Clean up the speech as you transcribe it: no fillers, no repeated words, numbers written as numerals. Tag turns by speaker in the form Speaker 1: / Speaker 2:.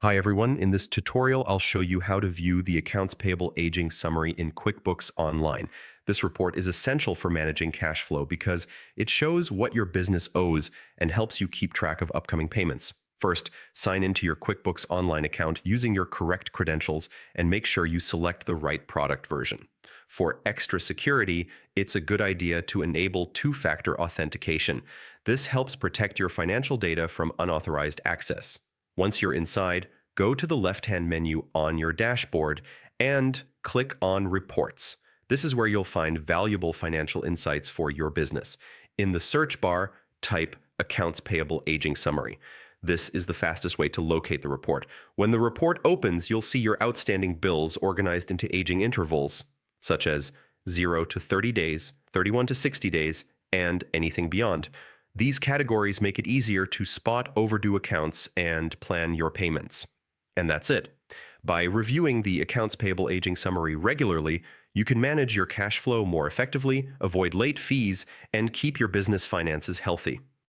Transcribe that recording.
Speaker 1: Hi everyone, in this tutorial I'll show you how to view the Accounts Payable Aging Summary in QuickBooks Online. This report is essential for managing cash flow because it shows what your business owes and helps you keep track of upcoming payments. First, sign into your QuickBooks Online account using your correct credentials and make sure you select the right product version. For extra security, it's a good idea to enable two-factor authentication. This helps protect your financial data from unauthorized access. Once you're inside, go to the left-hand menu on your dashboard and click on Reports. This is where you'll find valuable financial insights for your business. In the search bar, type Accounts Payable Aging Summary. This is the fastest way to locate the report. When the report opens, you'll see your outstanding bills organized into aging intervals, such as 0 to 30 days, 31 to 60 days, and anything beyond. These categories make it easier to spot overdue accounts and plan your payments. And that's it. By reviewing the Accounts Payable Aging Summary regularly, you can manage your cash flow more effectively, avoid late fees, and keep your business finances healthy.